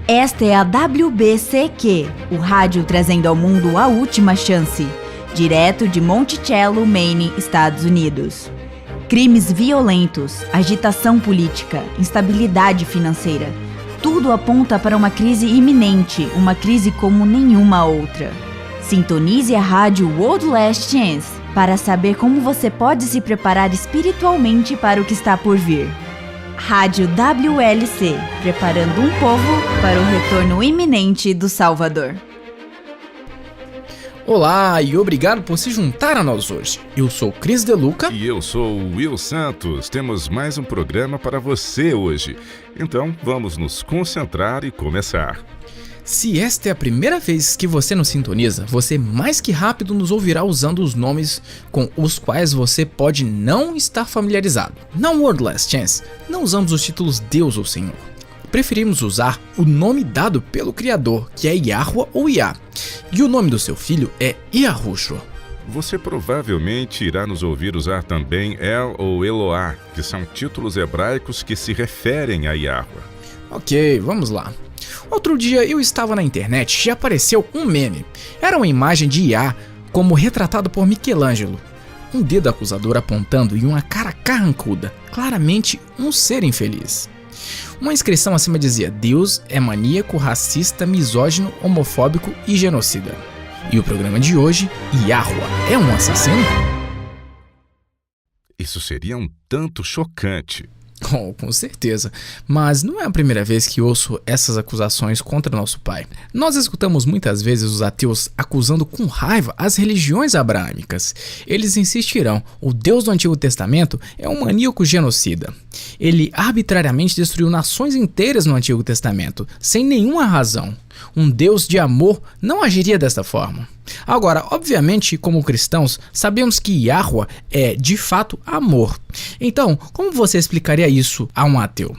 Esta é a WBCQ, o rádio trazendo ao mundo a última chance, direto de Monticello, Maine, Estados Unidos. Crimes violentos, agitação política, instabilidade financeira, tudo aponta para uma crise iminente, uma crise como nenhuma outra. Sintonize a rádio World Last Chance para saber como você pode se preparar espiritualmente para o que está por vir. Rádio WLC, preparando um povo para o retorno iminente do Salvador. Olá e obrigado por se juntar a nós hoje. Eu sou Cris Deluca. E eu sou o Will Santos. Temos mais um programa para você hoje. Então vamos nos concentrar e começar. Se esta é a primeira vez que você nos sintoniza, você mais que rápido nos ouvirá usando os nomes com os quais você pode não estar familiarizado. Na World Last Chance, não usamos os títulos Deus ou Senhor. Preferimos usar o nome dado pelo Criador, que é Yahweh ou Yah, e o nome do seu filho é Yahushua. Você provavelmente irá nos ouvir usar também El ou Eloá, que são títulos hebraicos que se referem a Yahweh. Ok, vamos lá. Outro dia eu estava na internet e apareceu um meme. Era uma imagem de Yah como retratado por Michelangelo. Um dedo acusador apontando e uma cara carrancuda, claramente um ser infeliz. Uma inscrição acima dizia: Deus é maníaco, racista, misógino, homofóbico e genocida. E o programa de hoje, Yahweh é um assassino? Isso seria um tanto chocante. Oh, com certeza, mas não é a primeira vez que ouço essas acusações contra nosso pai. Nós escutamos muitas vezes os ateus acusando com raiva as religiões abraâmicas. Eles insistirão: o Deus do Antigo Testamento é um maníaco genocida. Ele arbitrariamente destruiu nações inteiras no Antigo Testamento, sem nenhuma razão. Um Deus de amor não agiria desta forma. Agora, obviamente, como cristãos, sabemos que Yahweh é, de fato, amor. Então, como você explicaria isso a um ateu?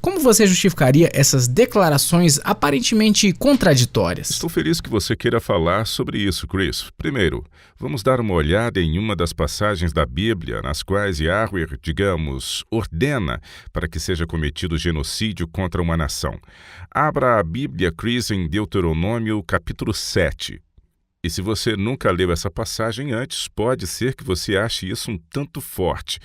Como você justificaria essas declarações aparentemente contraditórias? Estou feliz que você queira falar sobre isso, Chris. Primeiro, vamos dar uma olhada em uma das passagens da Bíblia nas quais Yahweh, digamos, ordena para que seja cometido genocídio contra uma nação. Abra a Bíblia, Chris, em Deuteronômio, capítulo 7. E se você nunca leu essa passagem antes, pode ser que você ache isso um tanto forte.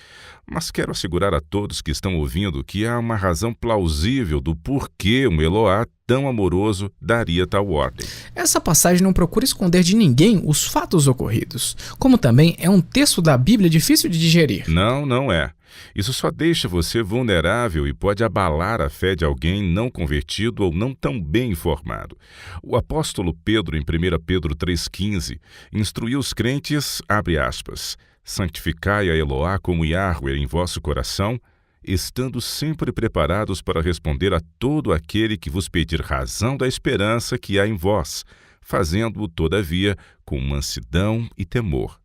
Mas quero assegurar a todos que estão ouvindo que há uma razão plausível do porquê um Eloá tão amoroso daria tal ordem. Essa passagem não procura esconder de ninguém os fatos ocorridos, como também é um texto da Bíblia difícil de digerir. Não é. Isso só deixa você vulnerável e pode abalar a fé de alguém não convertido ou não tão bem informado. O apóstolo Pedro, em 1 Pedro 3,15, instruiu os crentes, abre aspas, santificai a Eloá como Yahweh em vosso coração, estando sempre preparados para responder a todo aquele que vos pedir razão da esperança que há em vós, fazendo-o, todavia, com mansidão e temor.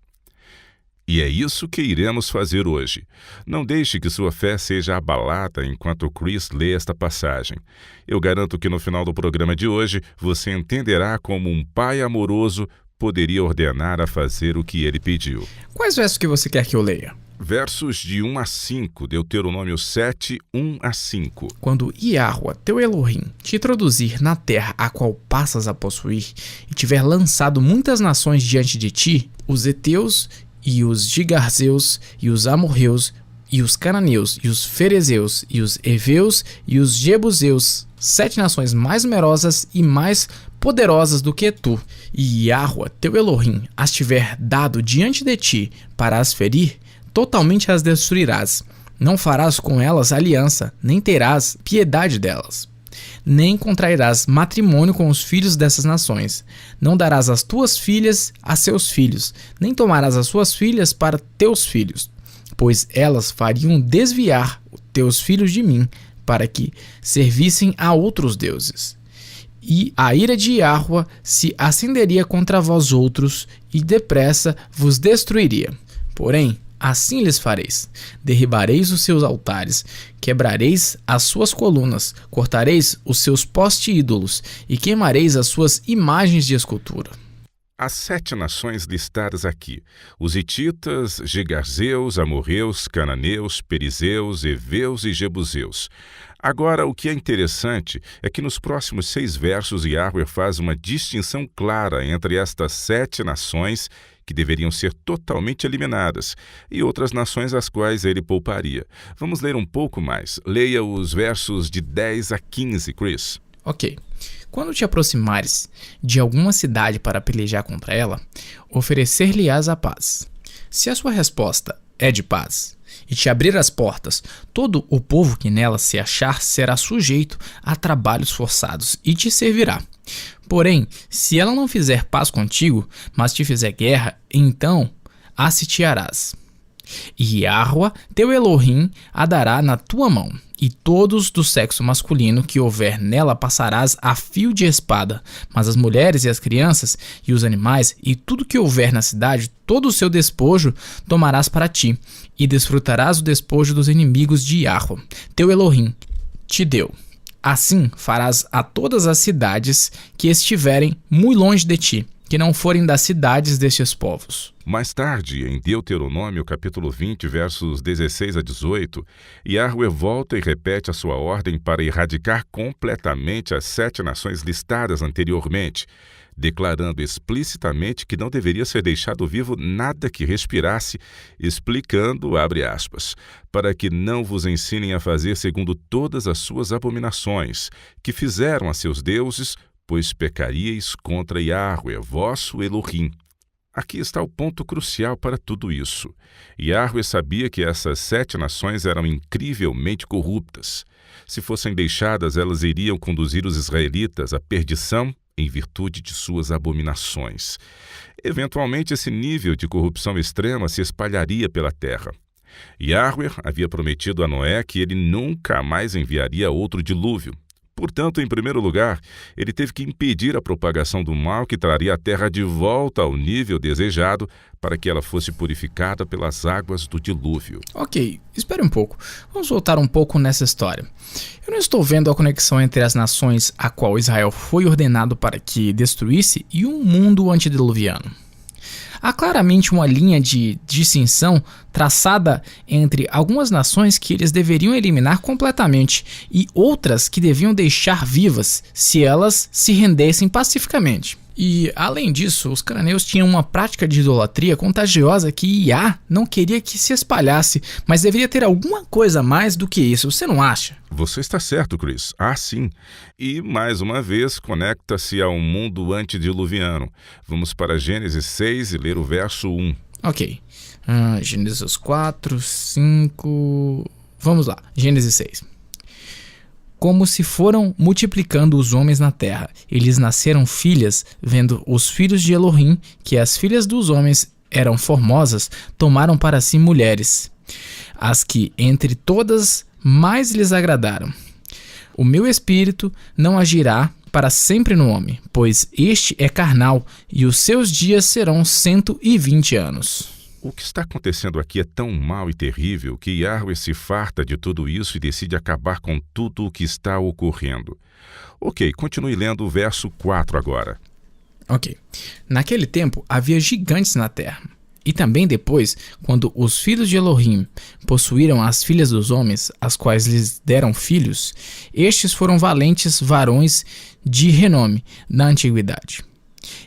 E é isso que iremos fazer hoje. Não deixe que sua fé seja abalada enquanto Chris lê esta passagem. Eu garanto que no final do programa de hoje, você entenderá como um pai amoroso poderia ordenar a fazer o que ele pediu. Quais versos que você quer que eu leia? Versos de 1 a 5, Deuteronômio 7, 1 a 5. Quando Yahweh, teu Elohim, te introduzir na terra a qual passas a possuir, e tiver lançado muitas nações diante de ti, os heteus e os gigarzeus, e os amorreus, e os cananeus, e os ferezeus, e os heveus, e os jebuseus, 7 nações mais numerosas e mais poderosas do que tu, e Yahweh, teu Elohim, as tiver dado diante de ti para as ferir, totalmente as destruirás. Não farás com elas aliança, nem terás piedade delas. Nem contrairás matrimônio com os filhos dessas nações. Não darás as tuas filhas a seus filhos, nem tomarás as suas filhas para teus filhos, pois elas fariam desviar teus filhos de mim, para que servissem a outros deuses. E a ira de Yahweh se acenderia contra vós outros, e depressa vos destruiria. Porém, assim lhes fareis: derribareis os seus altares, quebrareis as suas colunas, cortareis os seus poste-ídolos e queimareis as suas imagens de escultura. As 7 nações listadas aqui: os hititas, gigarzeus, amorreus, cananeus, perizeus, heveus e jebuseus. Agora, o que é interessante é que nos próximos 6 versos Yahweh faz uma distinção clara entre estas 7 nações que deveriam ser totalmente eliminadas e outras nações às quais ele pouparia. Vamos ler um pouco mais. Leia os versos de 10 a 15, Chris. Ok. Quando te aproximares de alguma cidade para pelejar contra ela, oferecer-lhe-ás a paz. Se a sua resposta é de paz e te abrir as portas, todo o povo que nela se achar será sujeito a trabalhos forçados e te servirá. Porém, se ela não fizer paz contigo, mas te fizer guerra, então a sitiarás. E Yahweh, teu Elohim, a dará na tua mão, e todos do sexo masculino que houver nela passarás a fio de espada, mas as mulheres e as crianças e os animais e tudo que houver na cidade, todo o seu despojo tomarás para ti, e desfrutarás o despojo dos inimigos de Yahweh, teu Elohim, te deu. Assim farás a todas as cidades que estiverem muito longe de ti, que não forem das cidades destes povos. Mais tarde, em Deuteronômio capítulo 20, versos 16 a 18, Yahweh volta e repete a sua ordem para erradicar completamente as 7 nações listadas anteriormente, declarando explicitamente que não deveria ser deixado vivo nada que respirasse, explicando, abre aspas, para que não vos ensinem a fazer segundo todas as suas abominações, que fizeram a seus deuses, pois pecaríeis contra Yahweh, vosso Elohim. Aqui está o ponto crucial para tudo isso. Yahweh sabia que essas 7 nações eram incrivelmente corruptas. Se fossem deixadas, elas iriam conduzir os israelitas à perdição em virtude de suas abominações. Eventualmente, esse nível de corrupção extrema se espalharia pela terra. Yahweh havia prometido a Noé que ele nunca mais enviaria outro dilúvio. Portanto, em primeiro lugar, ele teve que impedir a propagação do mal que traria a terra de volta ao nível desejado para que ela fosse purificada pelas águas do dilúvio. Ok, espere um pouco. Vamos voltar um pouco nessa história. Eu não estou vendo a conexão entre as nações a qual Israel foi ordenado para que destruísse e um mundo antediluviano. Há claramente uma linha de distinção traçada entre algumas nações que eles deveriam eliminar completamente e outras que deviam deixar vivas se elas se rendessem pacificamente. E, além disso, os cananeus tinham uma prática de idolatria contagiosa que Iá não queria que se espalhasse, mas deveria ter alguma coisa a mais do que isso, você não acha? Você está certo, Chris. Sim. E, mais uma vez, conecta-se ao mundo antediluviano. Vamos para Gênesis 6 e ler o verso 1. Ok. Gênesis 4, 5... Vamos lá. Gênesis 6. Como se foram multiplicando os homens na terra, eles nasceram filhas, vendo os filhos de Elohim, que as filhas dos homens eram formosas, tomaram para si mulheres, as que entre todas mais lhes agradaram. O meu espírito não agirá para sempre no homem, pois este é carnal, e os seus dias serão 120 anos. O que está acontecendo aqui é tão mau e terrível que Yahweh se farta de tudo isso e decide acabar com tudo o que está ocorrendo. Ok, continue lendo o verso 4 agora. Ok. Naquele tempo havia gigantes na terra. E também depois, quando os filhos de Elohim possuíram as filhas dos homens, as quais lhes deram filhos, estes foram valentes varões de renome na antiguidade.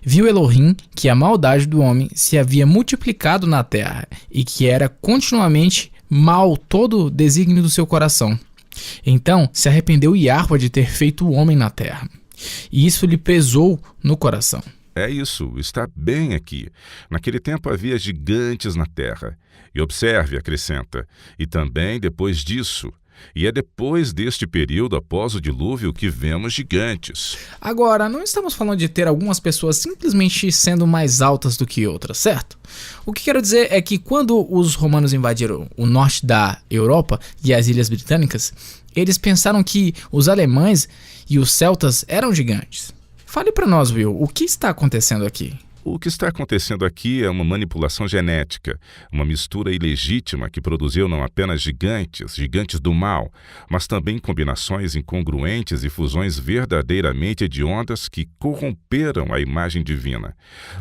Viu Elohim que a maldade do homem se havia multiplicado na terra e que era continuamente mal todo o desígnio do seu coração. Então se arrependeu Yahweh de ter feito o homem na terra, e isso lhe pesou no coração. É isso, está bem aqui. Naquele tempo havia gigantes na terra. E observe, acrescenta, e também depois disso. E é depois deste período, após o dilúvio, que vemos gigantes. Agora, não estamos falando de ter algumas pessoas simplesmente sendo mais altas do que outras, certo? O que quero dizer é que quando os romanos invadiram o norte da Europa e as Ilhas Britânicas, eles pensaram que os alemães e os celtas eram gigantes. Fale para nós, Will, o que está acontecendo aqui? O que está acontecendo aqui é uma manipulação genética, uma mistura ilegítima que produziu não apenas gigantes do mal, mas também combinações incongruentes e fusões verdadeiramente hediondas que corromperam a imagem divina.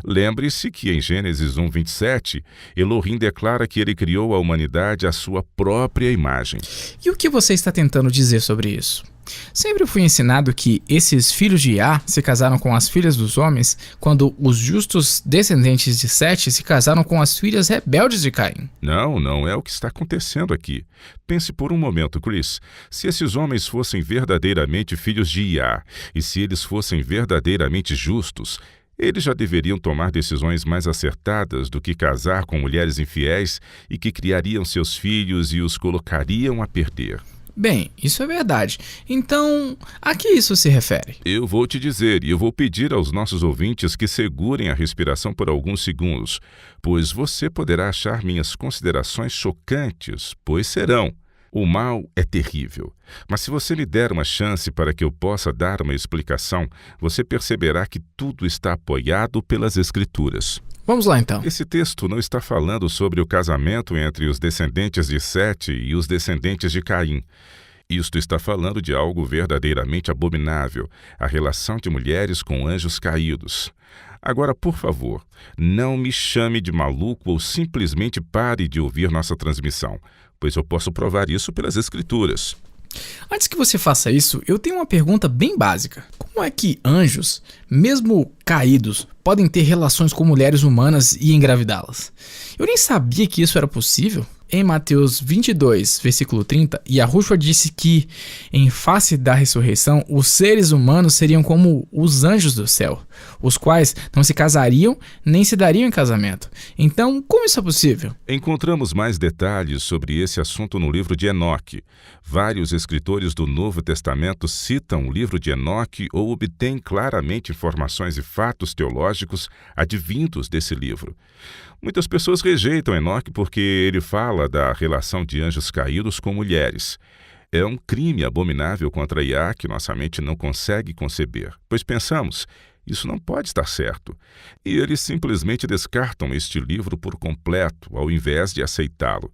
Lembre-se que em Gênesis 1:27, Elohim declara que ele criou a humanidade à sua própria imagem. E o que você está tentando dizer sobre isso? Sempre fui ensinado que esses filhos de Iá se casaram com as filhas dos homens, quando os justos descendentes de Sete se casaram com as filhas rebeldes de Caim. Não é o que está acontecendo aqui. Pense por um momento, Chris. Se esses homens fossem verdadeiramente filhos de Iá, e se eles fossem verdadeiramente justos, eles já deveriam tomar decisões mais acertadas do que casar com mulheres infiéis e que criariam seus filhos e os colocariam a perder. Bem, isso é verdade. Então, a que isso se refere? Eu vou te dizer, e eu vou pedir aos nossos ouvintes que segurem a respiração por alguns segundos, pois você poderá achar minhas considerações chocantes, pois serão. O mal é terrível, mas se você me der uma chance para que eu possa dar uma explicação, você perceberá que tudo está apoiado pelas Escrituras. Vamos lá, então. Esse texto não está falando sobre o casamento entre os descendentes de Sete e os descendentes de Caim. Isto está falando de algo verdadeiramente abominável, a relação de mulheres com anjos caídos. Agora, por favor, não me chame de maluco ou simplesmente pare de ouvir nossa transmissão, pois eu posso provar isso pelas Escrituras. Antes que você faça isso, eu tenho uma pergunta bem básica. Como é que anjos, mesmo caídos, podem ter relações com mulheres humanas e engravidá-las? Eu nem sabia que isso era possível. Em Mateus 22, versículo 30, Yahushua disse que, em face da ressurreição, os seres humanos seriam como os anjos do céu, os quais não se casariam nem se dariam em casamento. Então, como isso é possível? Encontramos mais detalhes sobre esse assunto no livro de Enoque. Vários escritores do Novo Testamento citam o livro de Enoque ou obtêm claramente informações e fatos teológicos advindos desse livro. Muitas pessoas rejeitam Enoque porque ele fala da relação de anjos caídos com mulheres. É um crime abominável contra Iá que nossa mente não consegue conceber, pois pensamos, isso não pode estar certo. E eles simplesmente descartam este livro por completo, ao invés de aceitá-lo.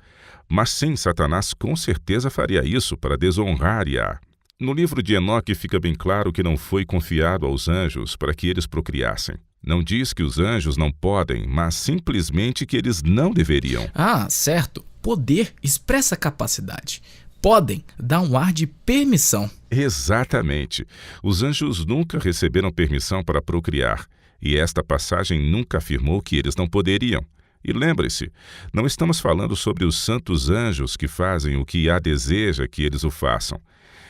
Mas sim, Satanás com certeza faria isso para desonrar Iá. No livro de Enoque fica bem claro que não foi confiado aos anjos para que eles procriassem. Não diz que os anjos não podem, mas simplesmente que eles não deveriam. Ah, certo. Poder expressa capacidade. Podem dá um ar de permissão. Exatamente. Os anjos nunca receberam permissão para procriar, e esta passagem nunca afirmou que eles não poderiam. E lembre-se, não estamos falando sobre os santos anjos que fazem o que Iá deseja que eles o façam.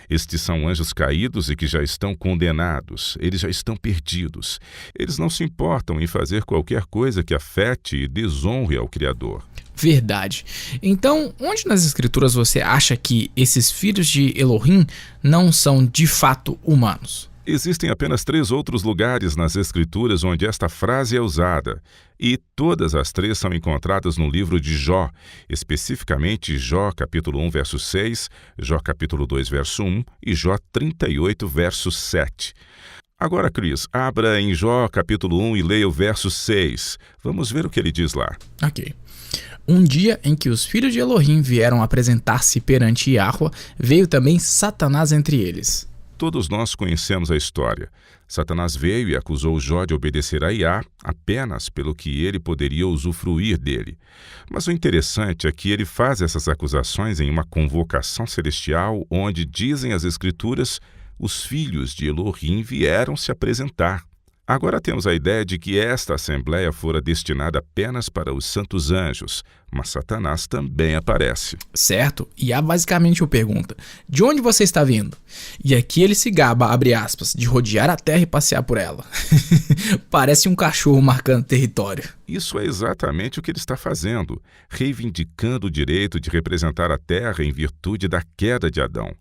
Estes são anjos caídos e que já estão condenados, eles já estão perdidos. Eles não se importam em fazer qualquer coisa que afete e desonre ao Criador. Verdade. Então, onde nas Escrituras você acha que esses filhos de Elohim não são de fato humanos? Existem apenas 3 outros lugares nas Escrituras onde esta frase é usada, e todas as 3 são encontradas no livro de Jó, especificamente Jó capítulo 1, verso 6, Jó capítulo 2, verso 1 e Jó 38, verso 7. Agora, Cris, abra em Jó capítulo 1 e leia o verso 6. Vamos ver o que ele diz lá. Ok. Um dia em que os filhos de Elohim vieram apresentar-se perante Yahuwah, veio também Satanás entre eles. Todos nós conhecemos a história. Satanás veio e acusou Jó de obedecer a Iá apenas pelo que ele poderia usufruir dele. Mas o interessante é que ele faz essas acusações em uma convocação celestial onde, dizem as Escrituras, os filhos de Elohim vieram se apresentar. Agora temos a ideia de que esta assembleia fora destinada apenas para os santos anjos, mas Satanás também aparece. Certo, e Iá basicamente o pergunta, de onde você está vindo? E aqui ele se gaba, abre aspas, de rodear a terra e passear por ela. Parece um cachorro marcando território. Isso é exatamente o que ele está fazendo, reivindicando o direito de representar a terra em virtude da queda de Adão.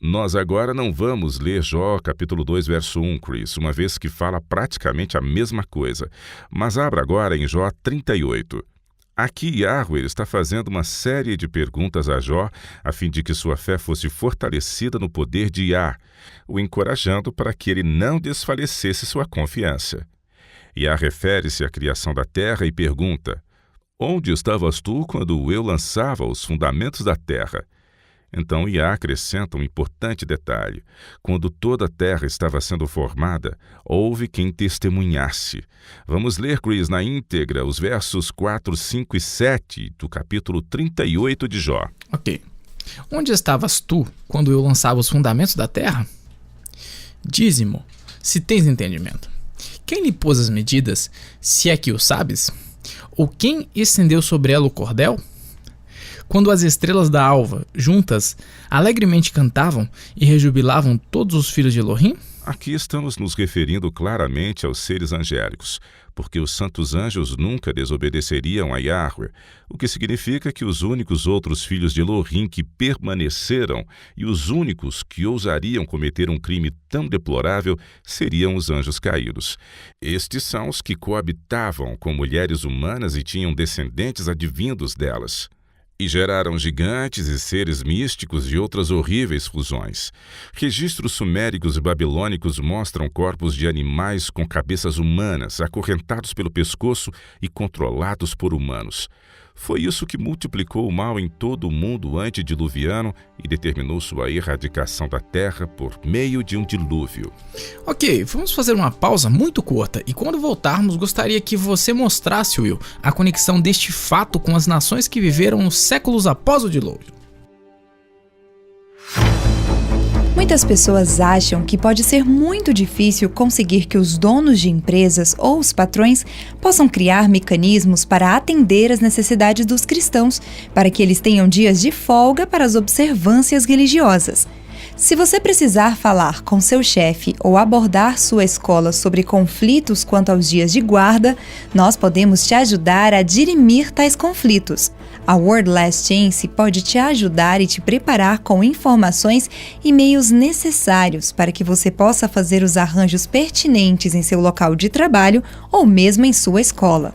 Nós agora não vamos ler Jó capítulo 2, verso 1, Chris, uma vez que fala praticamente a mesma coisa. Mas abra agora em Jó 38. Aqui Yahuwah está fazendo uma série de perguntas a Jó, a fim de que sua fé fosse fortalecida no poder de Iá, o encorajando para que ele não desfalecesse sua confiança. Iá refere-se à criação da terra e pergunta: onde estavas tu quando eu lançava os fundamentos da terra? Então Iá acrescenta um importante detalhe: quando toda a terra estava sendo formada, houve quem testemunhasse. Vamos ler, Chris, na íntegra os versos 4, 5 e 7 do capítulo 38 de Jó. Ok. Onde estavas tu quando eu lançava os fundamentos da terra? Dize-mo, se tens entendimento. Quem lhe pôs as medidas, se é que o sabes? Ou quem estendeu sobre ela o cordel? Quando as estrelas da alva, juntas, alegremente cantavam e rejubilavam todos os filhos de Elohim? Aqui estamos nos referindo claramente aos seres angélicos, porque os santos anjos nunca desobedeceriam a Yahweh, o que significa que os únicos outros filhos de Elohim que permaneceram e os únicos que ousariam cometer um crime tão deplorável seriam os anjos caídos. Estes são os que coabitavam com mulheres humanas e tinham descendentes advindos delas. E geraram gigantes e seres místicos e outras horríveis fusões. Registros suméricos e babilônicos mostram corpos de animais com cabeças humanas, acorrentados pelo pescoço e controlados por humanos. Foi isso que multiplicou o mal em todo o mundo antediluviano e determinou sua erradicação da terra por meio de um dilúvio. Ok, vamos fazer uma pausa muito curta e quando voltarmos gostaria que você mostrasse, Will, a conexão deste fato com as nações que viveram nos séculos após o dilúvio. Muitas pessoas acham que pode ser muito difícil conseguir que os donos de empresas ou os patrões possam criar mecanismos para atender às necessidades dos cristãos, para que eles tenham dias de folga para as observâncias religiosas. Se você precisar falar com seu chefe ou abordar sua escola sobre conflitos quanto aos dias de guarda, nós podemos te ajudar a dirimir tais conflitos. A Word Last Chance pode te ajudar e te preparar com informações e meios necessários para que você possa fazer os arranjos pertinentes em seu local de trabalho ou mesmo em sua escola.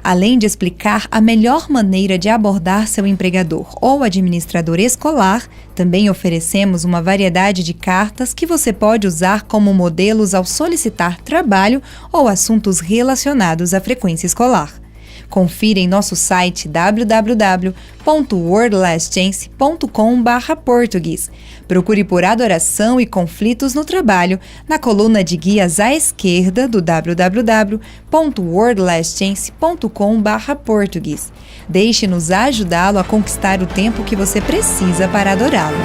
Além de explicar a melhor maneira de abordar seu empregador ou administrador escolar, também oferecemos uma variedade de cartas que você pode usar como modelos ao solicitar trabalho ou assuntos relacionados à frequência escolar. Confira em nosso site www.wordlastchance.com/português. Procure por Adoração e Conflitos no Trabalho na coluna de guias à esquerda do www.wordlastchance.com/português. Deixe-nos ajudá-lo a conquistar o tempo que você precisa para adorá-lo.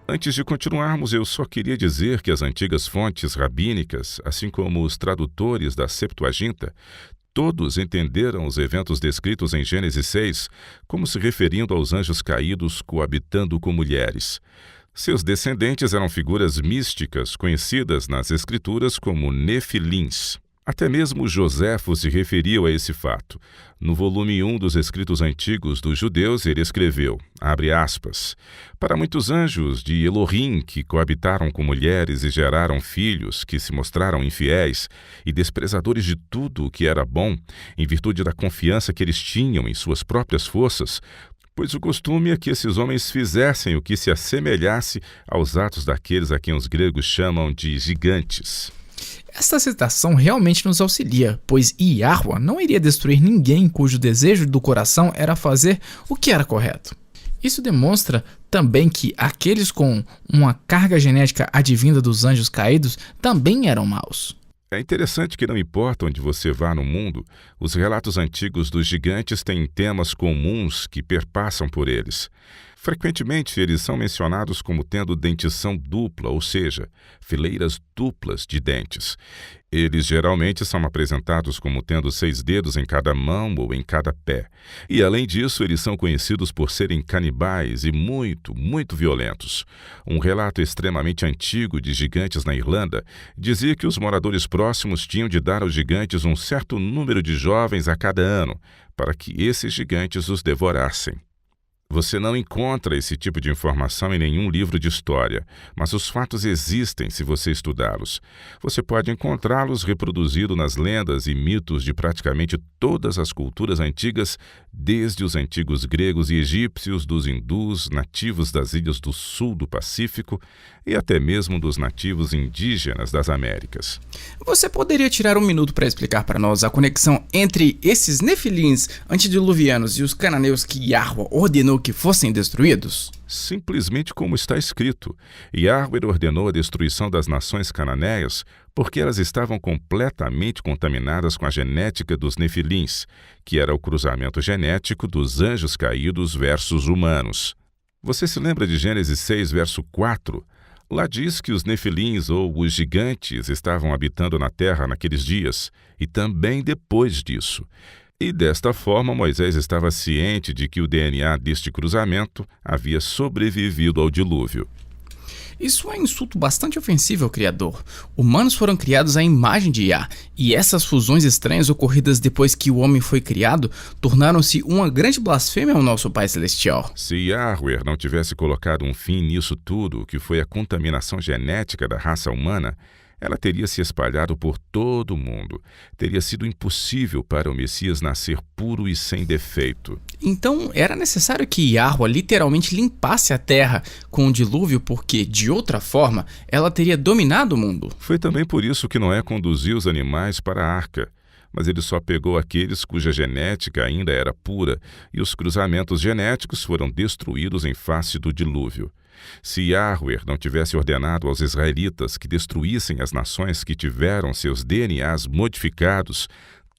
Antes de continuarmos, eu só queria dizer que as antigas fontes rabínicas, assim como os tradutores da Septuaginta, todos entenderam os eventos descritos em Gênesis 6 como se referindo aos anjos caídos coabitando com mulheres. Seus descendentes eram figuras místicas conhecidas nas Escrituras como Nefilins. Até mesmo Joséfo se referiu a esse fato. No volume 1 dos Escritos Antigos dos Judeus, ele escreveu, abre aspas, para muitos anjos de Elohim que coabitaram com mulheres e geraram filhos que se mostraram infiéis e desprezadores de tudo o que era bom, em virtude da confiança que eles tinham em suas próprias forças, pois o costume é que esses homens fizessem o que se assemelhasse aos atos daqueles a quem os gregos chamam de gigantes. Esta citação realmente nos auxilia, pois Yahweh não iria destruir ninguém cujo desejo do coração era fazer o que era correto. Isso demonstra também que aqueles com uma carga genética advinda dos anjos caídos também eram maus. É interessante que não importa onde você vá no mundo, os relatos antigos dos gigantes têm temas comuns que perpassam por eles. Frequentemente, eles são mencionados como tendo dentição dupla, ou seja, fileiras duplas de dentes. Eles geralmente são apresentados como tendo 6 dedos em cada mão ou em cada pé. E, além disso, eles são conhecidos por serem canibais e muito, muito violentos. Um relato extremamente antigo de gigantes na Irlanda dizia que os moradores próximos tinham de dar aos gigantes um certo número de jovens a cada ano, para que esses gigantes os devorassem. Você não encontra esse tipo de informação em nenhum livro de história, mas os fatos existem se você estudá-los. Você pode encontrá-los reproduzidos nas lendas e mitos de praticamente todas as culturas antigas, desde os antigos gregos e egípcios, dos hindus, nativos das ilhas do sul do Pacífico e até mesmo dos nativos indígenas das Américas. Você poderia tirar um minuto para explicar para nós a conexão entre esses nefilins antediluvianos e os cananeus que Yahweh ordenou que fossem destruídos? Simplesmente como está escrito, Yahweh ordenou a destruição das nações cananeias porque elas estavam completamente contaminadas com a genética dos nefilins, que era o cruzamento genético dos anjos caídos versus humanos. Você se lembra de Gênesis 6, verso 4? Lá diz que os nefilins, ou os gigantes, estavam habitando na terra naqueles dias, e também depois disso. E desta forma, Moisés estava ciente de que o DNA deste cruzamento havia sobrevivido ao dilúvio. Isso é um insulto bastante ofensivo ao Criador. Humanos foram criados à imagem de Yah, e essas fusões estranhas ocorridas depois que o homem foi criado tornaram-se uma grande blasfêmia ao nosso Pai Celestial. Se Yahweh não tivesse colocado um fim nisso tudo, que foi a contaminação genética da raça humana, ela teria se espalhado por todo o mundo. Teria sido impossível para o Messias nascer puro e sem defeito. Então era necessário que Yahweh literalmente limpasse a terra com o dilúvio, porque, de outra forma, ela teria dominado o mundo. Foi também por isso que Noé conduziu os animais para a arca. Mas ele só pegou aqueles cuja genética ainda era pura, e os cruzamentos genéticos foram destruídos em face do dilúvio. Se Yahweh não tivesse ordenado aos israelitas que destruíssem as nações que tiveram seus DNAs modificados,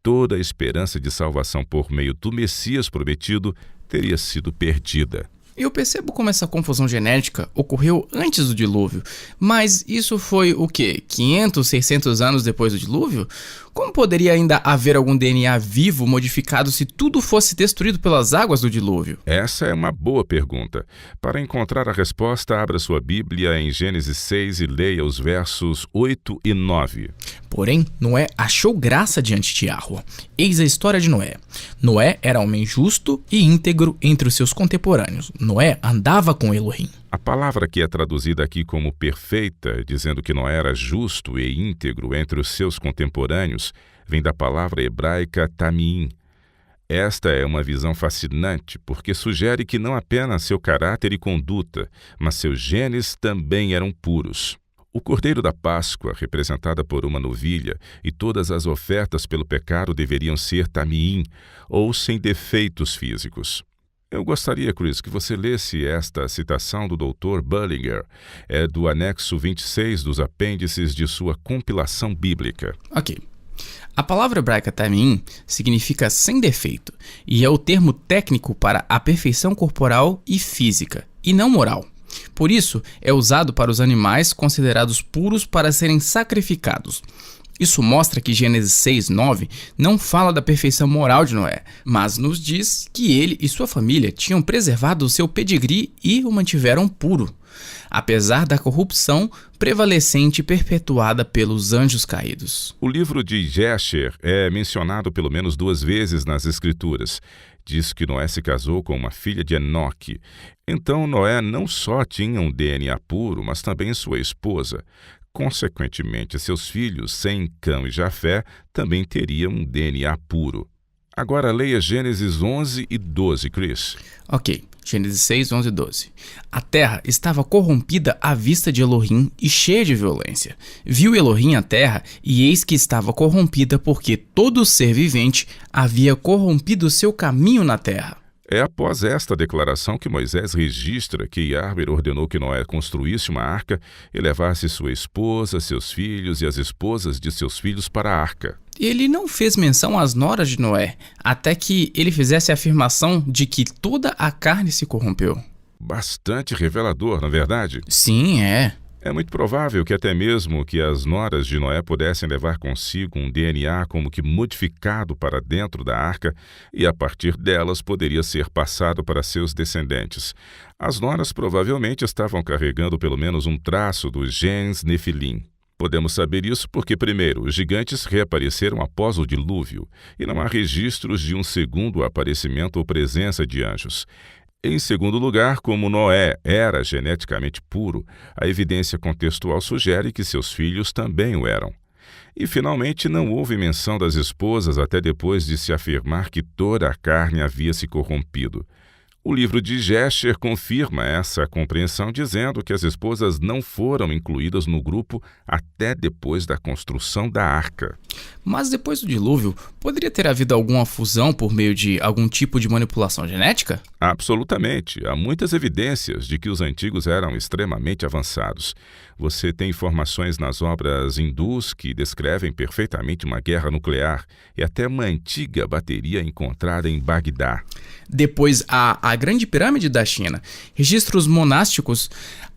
toda a esperança de salvação por meio do Messias prometido teria sido perdida. Eu percebo como essa confusão genética ocorreu antes do dilúvio, mas isso foi o quê? 500, 600 anos depois do dilúvio? Como poderia ainda haver algum DNA vivo modificado se tudo fosse destruído pelas águas do dilúvio? Essa é uma boa pergunta. Para encontrar a resposta, abra sua Bíblia em Gênesis 6 e leia os versos 8 e 9. Porém, Noé achou graça diante de Yahweh. Eis a história de Noé. Noé era homem justo e íntegro entre os seus contemporâneos. Noé andava com Elohim. A palavra que é traduzida aqui como perfeita, dizendo que Noé era justo e íntegro entre os seus contemporâneos, vem da palavra hebraica tamim. Esta é uma visão fascinante, porque sugere que não apenas seu caráter e conduta, mas seus genes também eram puros. O Cordeiro da Páscoa, representada por uma novilha, e todas as ofertas pelo pecado deveriam ser tamim, ou sem defeitos físicos. Eu gostaria, Chris, que você lesse esta citação do Dr. Bullinger, do anexo 26 dos apêndices de sua compilação bíblica. Ok. A palavra hebraica tamim significa sem defeito, e é o termo técnico para a perfeição corporal e física, e não moral. Por isso, é usado para os animais considerados puros para serem sacrificados. Isso mostra que Gênesis 6:9 não fala da perfeição moral de Noé, mas nos diz que ele e sua família tinham preservado o seu pedigree e o mantiveram puro, apesar da corrupção prevalecente perpetuada pelos anjos caídos. O livro de Jesher é mencionado pelo menos 2 vezes nas Escrituras. Diz que Noé se casou com uma filha de Enoque. Então Noé não só tinha um DNA puro, mas também sua esposa. Consequentemente, seus filhos, Sem, Cã e Jafé, também teriam um DNA puro. Agora leia Gênesis 11 e 12, Chris. Ok, Gênesis 6, 11 e 12. A terra estava corrompida à vista de Elohim e cheia de violência. Viu Elohim a terra, e eis que estava corrompida, porque todo ser vivente havia corrompido seu caminho na terra. É após esta declaração que Moisés registra que Yahweh ordenou que Noé construísse uma arca e levasse sua esposa, seus filhos e as esposas de seus filhos para a arca. Ele não fez menção às noras de Noé, até que ele fizesse a afirmação de que toda a carne se corrompeu. Bastante revelador, não é verdade? Sim, é. É muito provável que até mesmo que as noras de Noé pudessem levar consigo um DNA como que modificado para dentro da arca e a partir delas poderia ser passado para seus descendentes. As noras provavelmente estavam carregando pelo menos um traço dos genes Nefilim. Podemos saber isso porque, primeiro, os gigantes reapareceram após o dilúvio e não há registros de um segundo aparecimento ou presença de anjos. Em segundo lugar, como Noé era geneticamente puro, a evidência contextual sugere que seus filhos também o eram. E, finalmente, não houve menção das esposas até depois de se afirmar que toda a carne havia se corrompido. O livro de Jesher confirma essa compreensão, dizendo que as esposas não foram incluídas no grupo até depois da construção da arca. Mas depois do dilúvio, poderia ter havido alguma fusão por meio de algum tipo de manipulação genética? Absolutamente. Há muitas evidências de que os antigos eram extremamente avançados. Você tem informações nas obras hindus que descrevem perfeitamente uma guerra nuclear e até uma antiga bateria encontrada em Bagdá. Depois há a Grande Pirâmide da China. Registros monásticos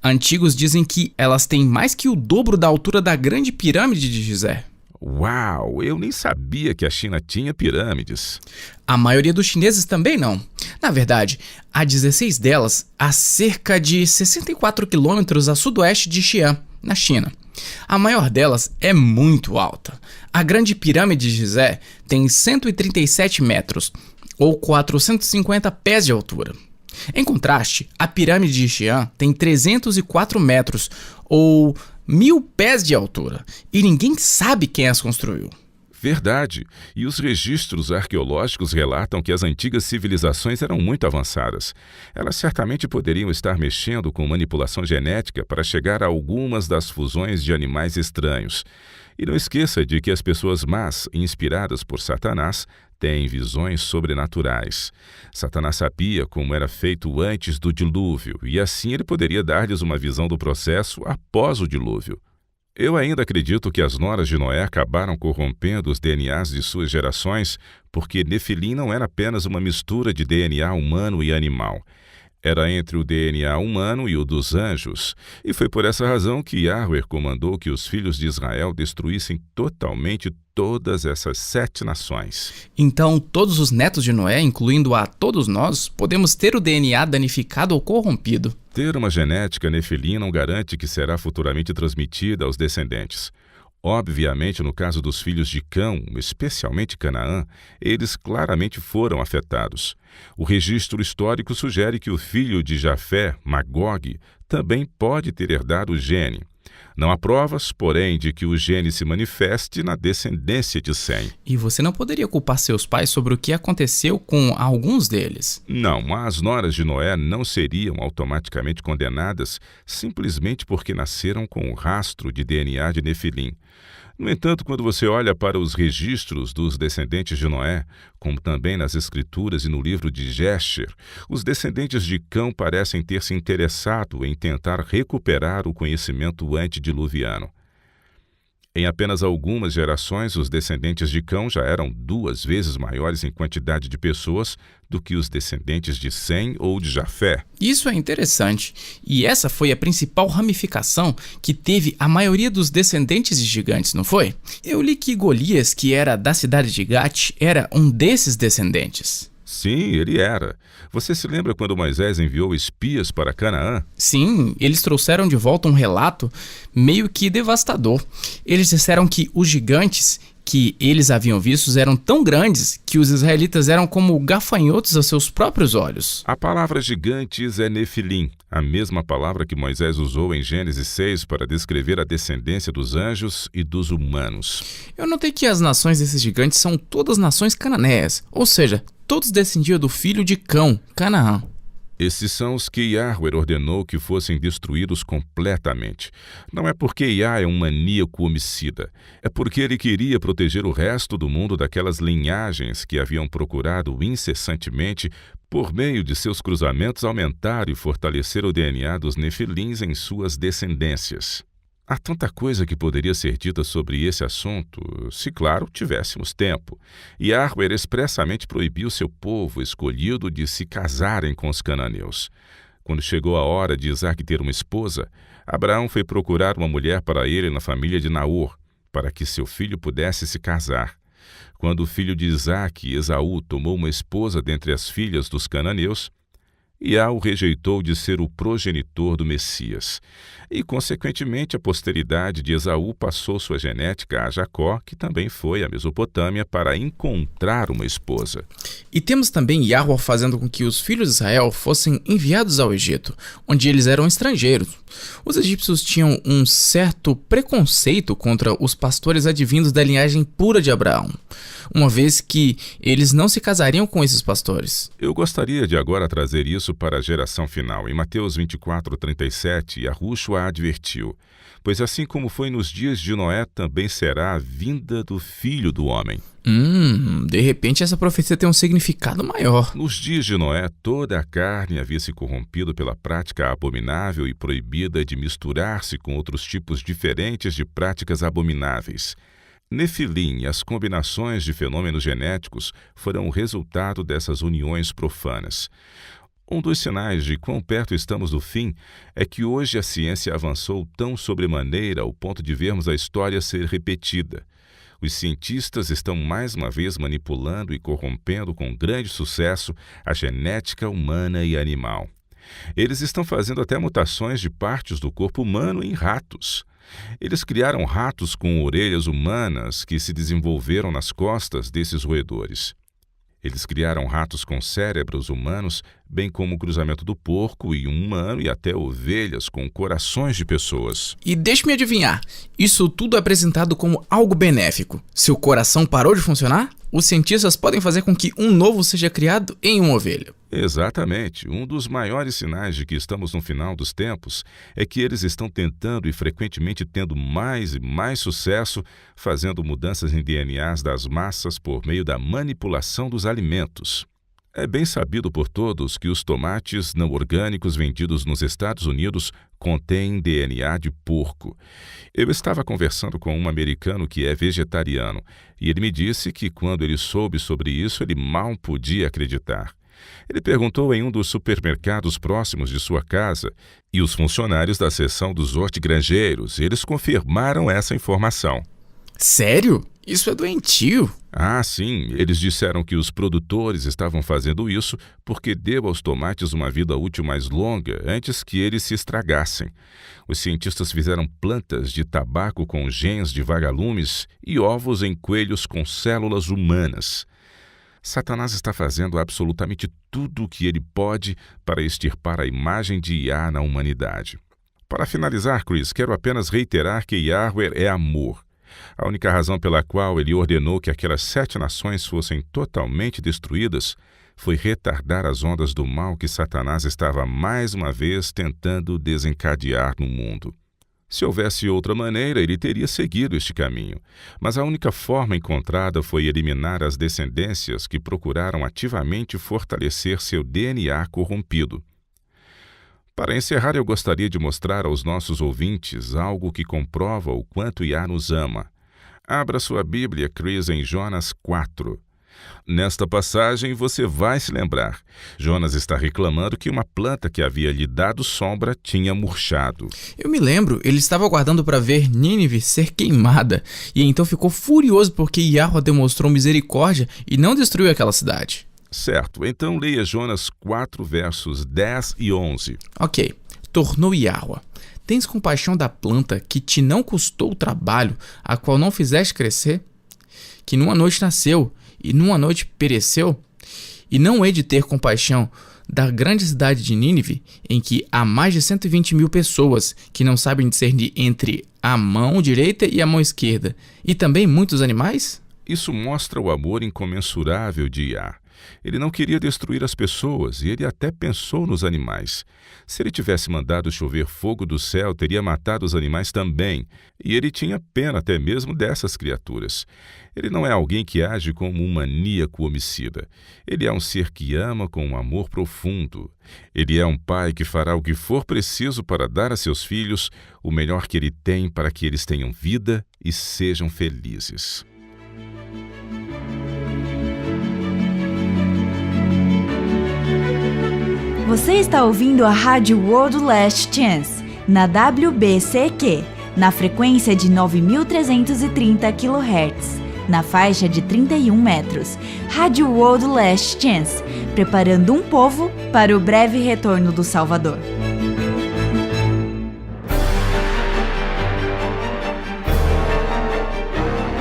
antigos dizem que elas têm mais que o dobro da altura da Grande Pirâmide de Gizé. Uau! Eu nem sabia que a China tinha pirâmides. A maioria dos chineses também não. Na verdade, há 16 delas a cerca de 64 quilômetros a sudoeste de Xi'an, na China. A maior delas é muito alta. A Grande Pirâmide de Gizé tem 137 metros, ou 450 pés de altura. Em contraste, a Pirâmide de Xi'an tem 304 metros, ou 1.000 pés de altura, e ninguém sabe quem as construiu. Verdade. E os registros arqueológicos relatam que as antigas civilizações eram muito avançadas. Elas certamente poderiam estar mexendo com manipulação genética para chegar a algumas das fusões de animais estranhos. E não esqueça de que as pessoas más, inspiradas por Satanás, têm visões sobrenaturais. Satanás sabia como era feito antes do dilúvio, e assim ele poderia dar-lhes uma visão do processo após o dilúvio. Eu ainda acredito que as noras de Noé acabaram corrompendo os DNAs de suas gerações, porque Nefilim não era apenas uma mistura de DNA humano e animal. Era entre o DNA humano e o dos anjos, e foi por essa razão que Yahweh comandou que os filhos de Israel destruíssem totalmente todas essas 7 nações. Então, todos os netos de Noé, incluindo a todos nós, podemos ter o DNA danificado ou corrompido. Ter uma genética nefilim não garante que será futuramente transmitida aos descendentes. Obviamente, no caso dos filhos de Cão, especialmente Canaã, eles claramente foram afetados. O registro histórico sugere que o filho de Jafé, Magog, também pode ter herdado o gene. Não há provas, porém, de que o gene se manifeste na descendência de Sem. E você não poderia culpar seus pais sobre o que aconteceu com alguns deles? Não, as noras de Noé não seriam automaticamente condenadas simplesmente porque nasceram com o rastro de DNA de Nefilim. No entanto, quando você olha para os registros dos descendentes de Noé, como também nas Escrituras e no livro de Jesher, os descendentes de Cão parecem ter se interessado em tentar recuperar o conhecimento antediluviano. Em apenas algumas gerações, os descendentes de Cão já eram 2 vezes maiores em quantidade de pessoas do que os descendentes de Sem ou de Jafé. Isso é interessante, e essa foi a principal ramificação que teve a maioria dos descendentes de gigantes, não foi? Eu li que Golias, que era da cidade de Gat, era um desses descendentes. Sim, ele era. Você se lembra quando Moisés enviou espias para Canaã? Sim, eles trouxeram de volta um relato meio que devastador. Eles disseram que os gigantes que eles haviam vistos eram tão grandes que os israelitas eram como gafanhotos aos seus próprios olhos. A palavra gigantes é Nefilim, a mesma palavra que Moisés usou em Gênesis 6 para descrever a descendência dos anjos e dos humanos. Eu notei que as nações desses gigantes são todas nações cananeias, ou seja, todos descendiam do filho de Cão, Canaã. Esses são os que Yahweh ordenou que fossem destruídos completamente. Não é porque Yah é um maníaco homicida, é porque ele queria proteger o resto do mundo daquelas linhagens que haviam procurado incessantemente, por meio de seus cruzamentos, aumentar e fortalecer o DNA dos nefilins em suas descendências. Há tanta coisa que poderia ser dita sobre esse assunto, se, claro, tivéssemos tempo. Yahweh expressamente proibiu seu povo escolhido de se casarem com os cananeus. Quando chegou a hora de Isaque ter uma esposa, Abraão foi procurar uma mulher para ele na família de Naor, para que seu filho pudesse se casar. Quando o filho de Isaque, Esaú, tomou uma esposa dentre as filhas dos cananeus, Iá o rejeitou de ser o progenitor do Messias. E, consequentemente, a posteridade de Esaú passou sua genética a Jacó, que também foi à Mesopotâmia para encontrar uma esposa. E temos também Yahweh fazendo com que os filhos de Israel fossem enviados ao Egito, onde eles eram estrangeiros. Os egípcios tinham um certo preconceito contra os pastores advindos da linhagem pura de Abraão, uma vez que eles não se casariam com esses pastores. Eu gostaria de agora trazer isso para a geração final. Em Mateus 24:37, Yahushua advertiu: pois assim como foi nos dias de Noé, também será a vinda do Filho do Homem. De repente essa profecia tem um significado maior. Nos dias de Noé, toda a carne havia se corrompido pela prática abominável e proibida de misturar-se com outros tipos diferentes de práticas abomináveis. Nefilim e as combinações de fenômenos genéticos foram o resultado dessas uniões profanas. Um dos sinais de quão perto estamos do fim é que hoje a ciência avançou tão sobremaneira ao ponto de vermos a história ser repetida. Os cientistas estão mais uma vez manipulando e corrompendo com grande sucesso a genética humana e animal. Eles estão fazendo até mutações de partes do corpo humano em ratos. Eles criaram ratos com orelhas humanas que se desenvolveram nas costas desses roedores. Eles criaram ratos com cérebros humanos, bem como o cruzamento do porco e um humano e até ovelhas com corações de pessoas. E deixe-me adivinhar, isso tudo é apresentado como algo benéfico. Se o coração parou de funcionar, os cientistas podem fazer com que um novo seja criado em uma ovelha. Exatamente. Um dos maiores sinais de que estamos no final dos tempos é que eles estão tentando e frequentemente tendo mais e mais sucesso fazendo mudanças em DNAs das massas por meio da manipulação dos alimentos. É bem sabido por todos que os tomates não orgânicos vendidos nos Estados Unidos contêm DNA de porco. Eu estava conversando com um americano que é vegetariano e ele me disse que quando ele soube sobre isso, ele mal podia acreditar. Ele perguntou em um dos supermercados próximos de sua casa e os funcionários da seção dos hortigranjeiros, eles confirmaram essa informação. Sério? Isso é doentio. Ah, sim. Eles disseram que os produtores estavam fazendo isso porque deu aos tomates uma vida útil mais longa antes que eles se estragassem. Os cientistas fizeram plantas de tabaco com genes de vagalumes e ovos em coelhos com células humanas. Satanás está fazendo absolutamente tudo o que ele pode para extirpar a imagem de Iá na humanidade. Para finalizar, Chris, quero apenas reiterar que Yahweh é amor. A única razão pela qual ele ordenou que aquelas 7 nações fossem totalmente destruídas foi retardar as ondas do mal que Satanás estava mais uma vez tentando desencadear no mundo. Se houvesse outra maneira, ele teria seguido este caminho, mas a única forma encontrada foi eliminar as descendências que procuraram ativamente fortalecer seu DNA corrompido. Para encerrar, eu gostaria de mostrar aos nossos ouvintes algo que comprova o quanto Iá nos ama. Abra sua Bíblia, Chris, em Jonas 4. Nesta passagem, você vai se lembrar. Jonas está reclamando que uma planta que havia lhe dado sombra tinha murchado. Eu me lembro, ele estava aguardando para ver Nínive ser queimada, e então ficou furioso porque Yahweh demonstrou misericórdia e não destruiu aquela cidade. Certo, então leia Jonas 4, versos 10 e 11. Ok, tornou Yahweh: tens compaixão da planta que te não custou trabalho, a qual não fizeste crescer, que numa noite nasceu e numa noite pereceu? E não hei de ter compaixão da grande cidade de Nínive, em que há mais de 120 mil pessoas que não sabem discernir entre a mão direita e a mão esquerda, e também muitos animais? Isso mostra o amor incomensurável de Iá. Ele não queria destruir as pessoas e ele até pensou nos animais. Se ele tivesse mandado chover fogo do céu, teria matado os animais também, e ele tinha pena até mesmo dessas criaturas. Ele não é alguém que age como um maníaco homicida. Ele é um ser que ama com um amor profundo. Ele é um pai que fará o que for preciso para dar a seus filhos o melhor que ele tem para que eles tenham vida e sejam felizes. Você está ouvindo a Rádio World Last Chance, na WBCQ, na frequência de 9.330 kHz, na faixa de 31 metros. Rádio World Last Chance, preparando um povo para o breve retorno do Salvador.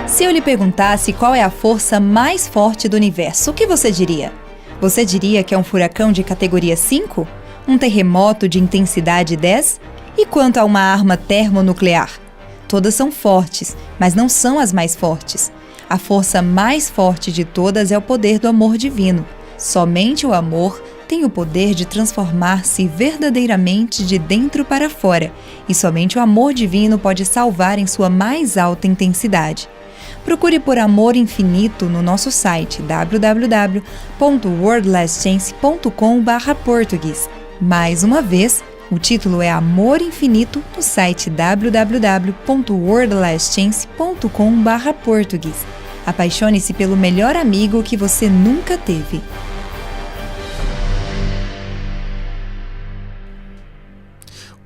Se eu lhe perguntasse qual é a força mais forte do universo, o que você diria? Você diria que é um furacão de categoria 5? Um terremoto de intensidade 10? E quanto a uma arma termonuclear? Todas são fortes, mas não são as mais fortes. A força mais forte de todas é o poder do amor divino. Somente o amor tem o poder de transformar-se verdadeiramente de dentro para fora, e somente o amor divino pode salvar em sua mais alta intensidade. Procure por Amor Infinito no nosso site www.worldlastchance.com/português. Mais uma vez, o título é Amor Infinito no site www.worldlastchance.com/português. Apaixone-se pelo melhor amigo que você nunca teve.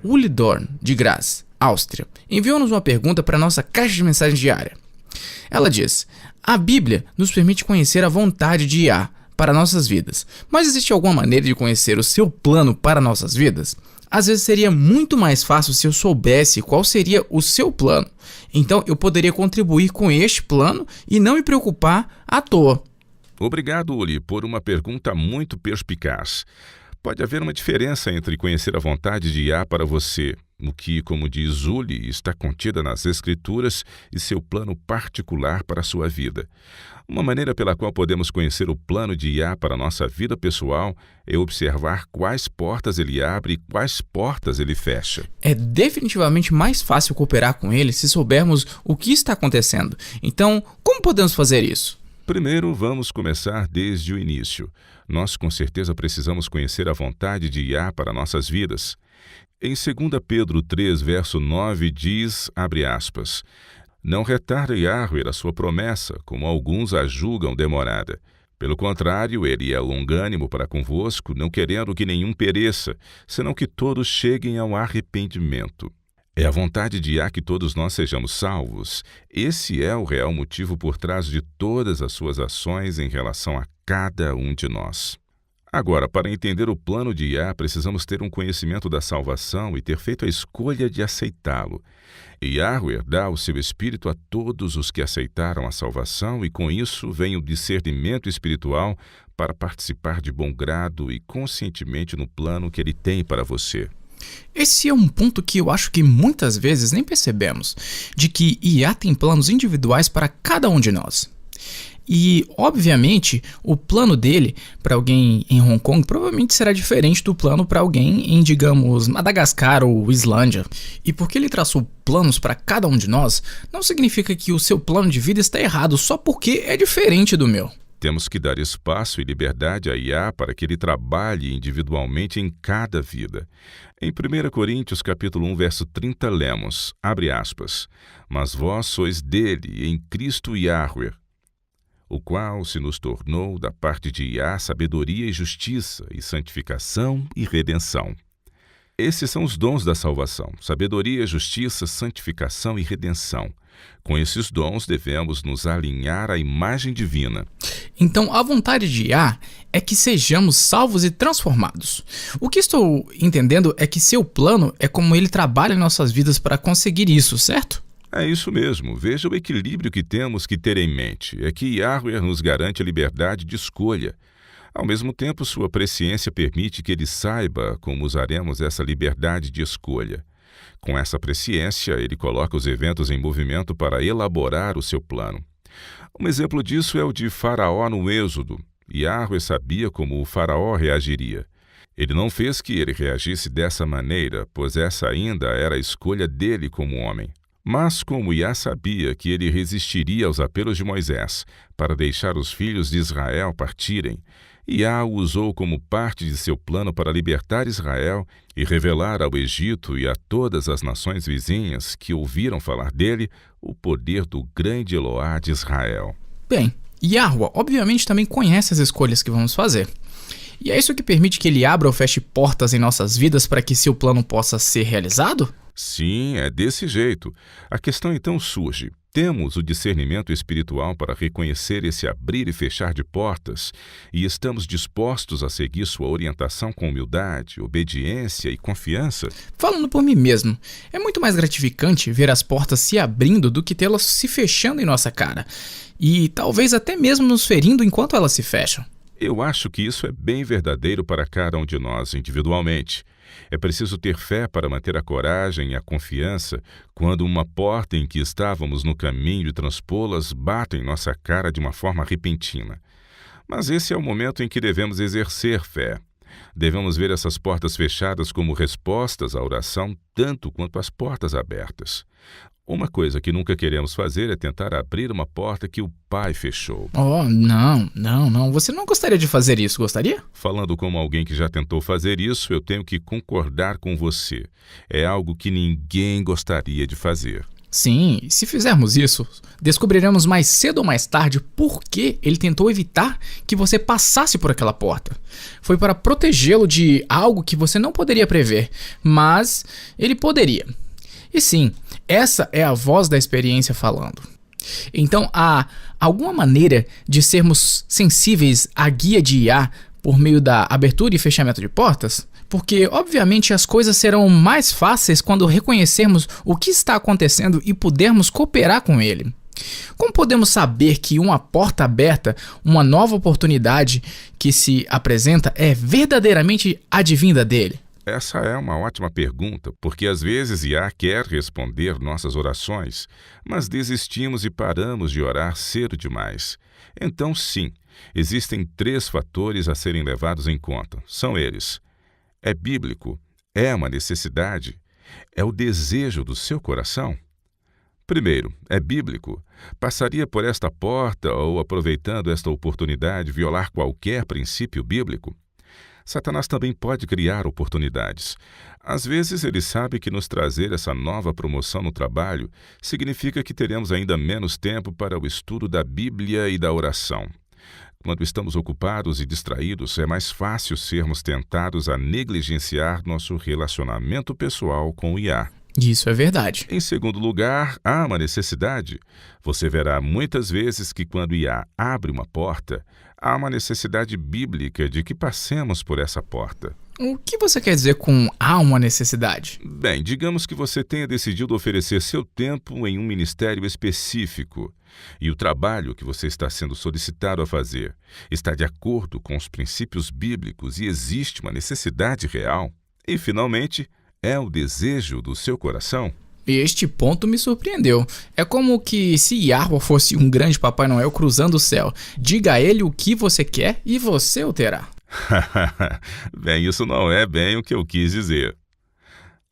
Uli Dorn, de Graz, Áustria, enviou-nos uma pergunta para nossa caixa de mensagem diária. Ela diz: a Bíblia nos permite conhecer a vontade de Yah para nossas vidas, mas existe alguma maneira de conhecer o seu plano para nossas vidas? Às vezes seria muito mais fácil se eu soubesse qual seria o seu plano. Então eu poderia contribuir com este plano e não me preocupar à toa. Obrigado, Uli, por uma pergunta muito perspicaz. Pode haver uma diferença entre conhecer a vontade de Yah para você, no que, como diz Uli, está contida nas Escrituras, e seu plano particular para a sua vida. Uma maneira pela qual podemos conhecer o plano de Yah para a nossa vida pessoal é observar quais portas ele abre e quais portas ele fecha. É definitivamente mais fácil cooperar com ele se soubermos o que está acontecendo. Então, como podemos fazer isso? Primeiro, vamos começar desde o início. Nós com certeza precisamos conhecer a vontade de Yah para nossas vidas. Em 2 Pedro 3, verso 9, diz, abre aspas, não retarda Yahweh a sua promessa, como alguns a julgam demorada. Pelo contrário, ele é longânimo para convosco, não querendo que nenhum pereça, senão que todos cheguem ao arrependimento. É a vontade de Yah que todos nós sejamos salvos. Esse é o real motivo por trás de todas as suas ações em relação a cada um de nós. Agora, para entender o plano de Yah, precisamos ter um conhecimento da salvação e ter feito a escolha de aceitá-lo. E Yahweh dá o seu Espírito a todos os que aceitaram a salvação, e com isso vem o discernimento espiritual para participar de bom grado e conscientemente no plano que ele tem para você. Esse é um ponto que eu acho que muitas vezes nem percebemos, de que Yah tem planos individuais para cada um de nós. E, obviamente, o plano dele para alguém em Hong Kong provavelmente será diferente do plano para alguém em, digamos, Madagascar ou Islândia. E porque ele traçou planos para cada um de nós, não significa que o seu plano de vida está errado só porque é diferente do meu. Temos que dar espaço e liberdade a Yah para que ele trabalhe individualmente em cada vida. Em 1 Coríntios capítulo 1, verso 30, lemos, abre aspas, mas vós sois dele, em Cristo Yahweh, o qual se nos tornou da parte de Yah sabedoria e justiça, e santificação e redenção. Esses são os dons da salvação, sabedoria, justiça, santificação e redenção. Com esses dons devemos nos alinhar à imagem divina. Então, a vontade de Yah é que sejamos salvos e transformados. O que estou entendendo é que seu plano é como ele trabalha em nossas vidas para conseguir isso, certo? É isso mesmo. Veja o equilíbrio que temos que ter em mente. É que Yahweh nos garante a liberdade de escolha. Ao mesmo tempo, sua presciência permite que ele saiba como usaremos essa liberdade de escolha. Com essa presciência, ele coloca os eventos em movimento para elaborar o seu plano. Um exemplo disso é o de Faraó no Êxodo. Yahweh sabia como o Faraó reagiria. Ele não fez que ele reagisse dessa maneira, pois essa ainda era a escolha dele como homem. Mas como Yah sabia que ele resistiria aos apelos de Moisés para deixar os filhos de Israel partirem, Yah o usou como parte de seu plano para libertar Israel e revelar ao Egito e a todas as nações vizinhas que ouviram falar dele o poder do grande Eloá de Israel. Bem, Yahweh obviamente também conhece as escolhas que vamos fazer. E é isso que permite que ele abra ou feche portas em nossas vidas para que seu plano possa ser realizado? Sim, é desse jeito. A questão então surge. Temos o discernimento espiritual para reconhecer esse abrir e fechar de portas e estamos dispostos a seguir sua orientação com humildade, obediência e confiança? Falando por mim mesmo, é muito mais gratificante ver as portas se abrindo do que tê-las se fechando em nossa cara. E talvez até mesmo nos ferindo enquanto elas se fecham. Eu acho que isso é bem verdadeiro para cada um de nós individualmente. É preciso ter fé para manter a coragem e a confiança quando uma porta em que estávamos no caminho de transpô-las bate em nossa cara de uma forma repentina. Mas esse é o momento em que devemos exercer fé. Devemos ver essas portas fechadas como respostas à oração, tanto quanto as portas abertas. Uma coisa que nunca queremos fazer é tentar abrir uma porta que o Pai fechou. Oh, não. Você não gostaria de fazer isso, gostaria? Falando como alguém que já tentou fazer isso, eu tenho que concordar com você. É algo que ninguém gostaria de fazer. Sim, se fizermos isso, descobriremos mais cedo ou mais tarde por que ele tentou evitar que você passasse por aquela porta. Foi para protegê-lo de algo que você não poderia prever, mas ele poderia. E sim, essa é a voz da experiência falando. Então, há alguma maneira de sermos sensíveis à guia de IA por meio da abertura e fechamento de portas? Porque, obviamente, as coisas serão mais fáceis quando reconhecermos o que está acontecendo e pudermos cooperar com ele. Como podemos saber que uma porta aberta, uma nova oportunidade que se apresenta é verdadeiramente advinda dele? Essa é uma ótima pergunta, porque às vezes IA quer responder nossas orações, mas desistimos e paramos de orar cedo demais. Então, sim, existem 3 fatores a serem levados em conta. São eles: é bíblico, é uma necessidade, é o desejo do seu coração. Primeiro, é bíblico. Passaria por esta porta ou, aproveitando esta oportunidade, violar qualquer princípio bíblico? Satanás também pode criar oportunidades. Às vezes ele sabe que nos trazer essa nova promoção no trabalho significa que teremos ainda menos tempo para o estudo da Bíblia e da oração. Quando estamos ocupados e distraídos, é mais fácil sermos tentados a negligenciar nosso relacionamento pessoal com o IA. Isso é verdade. Em segundo lugar, há uma necessidade. Você verá muitas vezes que quando o IA abre uma porta, há uma necessidade bíblica de que passemos por essa porta. O que você quer dizer com há uma necessidade? Bem, digamos que você tenha decidido oferecer seu tempo em um ministério específico e o trabalho que você está sendo solicitado a fazer está de acordo com os princípios bíblicos e existe uma necessidade real. E, finalmente, é o desejo do seu coração. Este ponto me surpreendeu. É como que se Yahweh fosse um grande Papai Noel cruzando o céu. Diga a ele o que você quer e você o terá. Bem, isso não é bem o que eu quis dizer.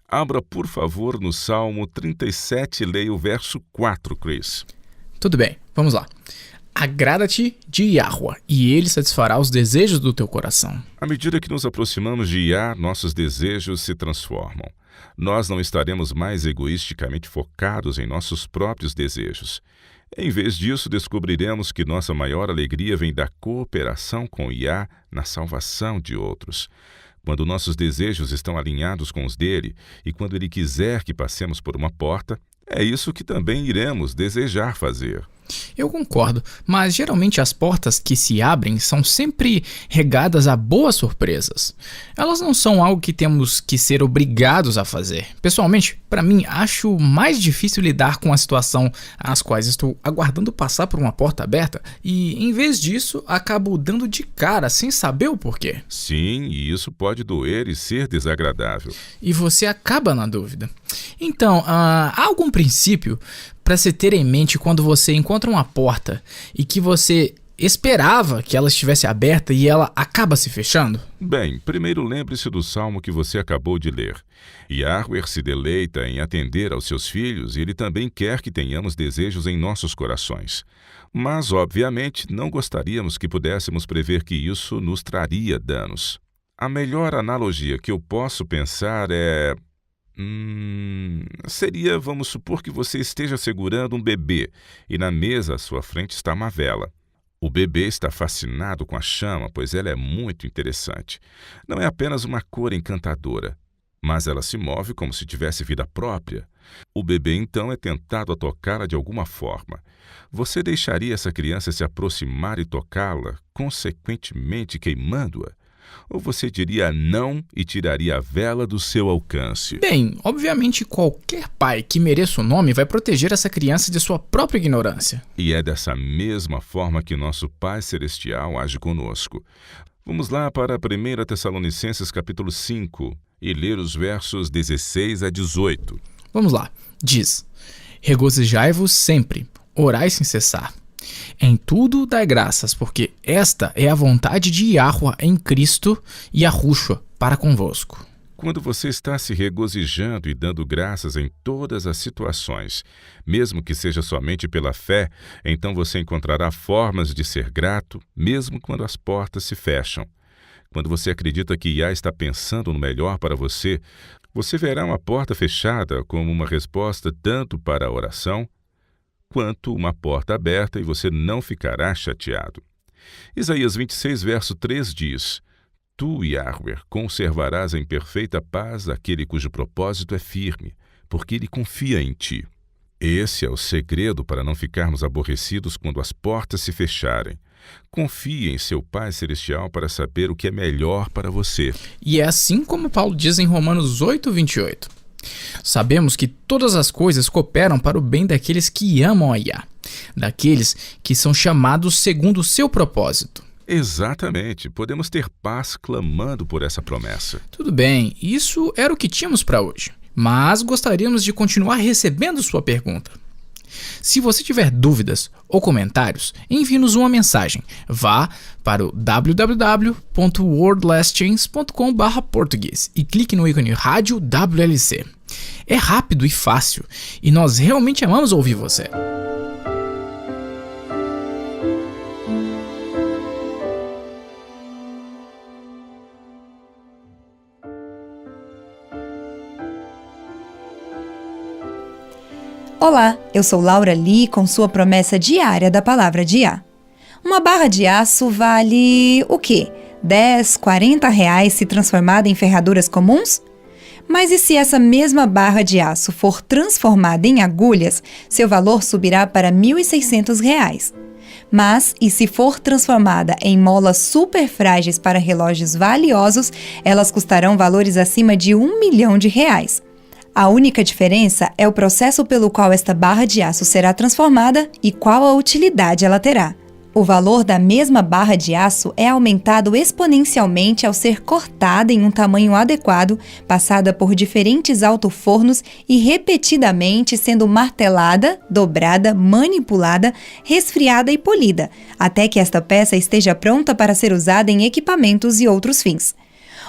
Abra, por favor, no Salmo 37 e leia o verso 4, Chris. Tudo bem, vamos lá. Agrada-te de Yahweh, e ele satisfará os desejos do teu coração. À medida que nos aproximamos de Yah, nossos desejos se transformam. Nós não estaremos mais egoisticamente focados em nossos próprios desejos. Em vez disso, descobriremos que nossa maior alegria vem da cooperação com Yah na salvação de outros. Quando nossos desejos estão alinhados com os dele e quando ele quiser que passemos por uma porta, é isso que também iremos desejar fazer. Eu concordo, mas geralmente as portas que se abrem são sempre regadas a boas surpresas. Elas não são algo que temos que ser obrigados a fazer. Pessoalmente, para mim, acho mais difícil lidar com a situação às quais estou aguardando passar por uma porta aberta e, em vez disso, acabo dando de cara sem saber o porquê. Sim, e isso pode doer e ser desagradável. E você acaba na dúvida. Então, há algum princípio para se ter em mente quando você encontra uma porta e que você esperava que ela estivesse aberta e ela acaba se fechando? Bem, primeiro lembre-se do salmo que você acabou de ler. Yahweh se deleita em atender aos seus filhos e ele também quer que tenhamos desejos em nossos corações. Mas, obviamente, não gostaríamos que pudéssemos prever que isso nos traria danos. A melhor analogia que eu posso pensar é... seria, vamos supor que você esteja segurando um bebê e na mesa à sua frente está uma vela. O bebê está fascinado com a chama, pois ela é muito interessante. Não é apenas uma cor encantadora, mas ela se move como se tivesse vida própria. O bebê então é tentado a tocá-la de alguma forma. Você deixaria essa criança se aproximar e tocá-la, consequentemente queimando-a? Ou você diria não e tiraria a vela do seu alcance? Bem, obviamente qualquer pai que mereça o nome vai proteger essa criança de sua própria ignorância. E é dessa mesma forma que nosso Pai Celestial age conosco. Vamos lá para 1 Tessalonicenses capítulo 5 e ler os versos 16 a 18. Vamos lá. Diz: regozijai-vos sempre, orai sem cessar. Em tudo dai graças, porque esta é a vontade de Yahweh em Cristo e Yahushua para convosco. Quando você está se regozijando e dando graças em todas as situações, mesmo que seja somente pela fé, então você encontrará formas de ser grato, mesmo quando as portas se fecham. Quando você acredita que Yah está pensando no melhor para você, você verá uma porta fechada como uma resposta tanto para a oração, quanto uma porta aberta e você não ficará chateado. Isaías 26, verso 3 diz: Tu, Yahweh, conservarás em perfeita paz aquele cujo propósito é firme, porque ele confia em ti. Esse é o segredo para não ficarmos aborrecidos quando as portas se fecharem. Confie em seu Pai Celestial para saber o que é melhor para você. E é assim como Paulo diz em Romanos 8, 28. Sabemos que todas as coisas cooperam para o bem daqueles que amam a Yah, daqueles que são chamados segundo o seu propósito. Exatamente, podemos ter paz clamando por essa promessa. Tudo bem, isso era o que tínhamos para hoje, mas gostaríamos de continuar recebendo sua pergunta. Se você tiver dúvidas ou comentários, envie-nos uma mensagem. Vá para o www.wordlesschains.com/português e clique no ícone Rádio WLC. É rápido e fácil, e nós realmente amamos ouvir você. Olá, eu sou Laura Lee com sua promessa diária da Palavra de Yah. Uma barra de aço vale o quê? 10, 40 reais se transformada em ferraduras comuns? Mas e se essa mesma barra de aço for transformada em agulhas, seu valor subirá para 1.600 reais. Mas, e se for transformada em molas super frágeis para relógios valiosos, elas custarão valores acima de 1 milhão de reais. A única diferença é o processo pelo qual esta barra de aço será transformada e qual a utilidade ela terá. O valor da mesma barra de aço é aumentado exponencialmente ao ser cortada em um tamanho adequado, passada por diferentes alto-fornos e repetidamente sendo martelada, dobrada, manipulada, resfriada e polida, até que esta peça esteja pronta para ser usada em equipamentos e outros fins.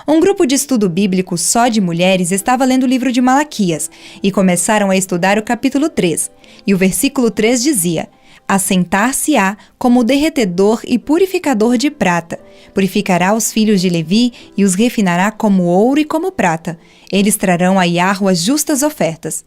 Um grupo de estudo bíblico só de mulheres estava lendo o livro de Malaquias e começaram a estudar o capítulo 3. E o versículo 3 dizia: assentar-se-á como derretedor e purificador de prata. Purificará os filhos de Levi e os refinará como ouro e como prata. Eles trarão a Yahweh as justas ofertas.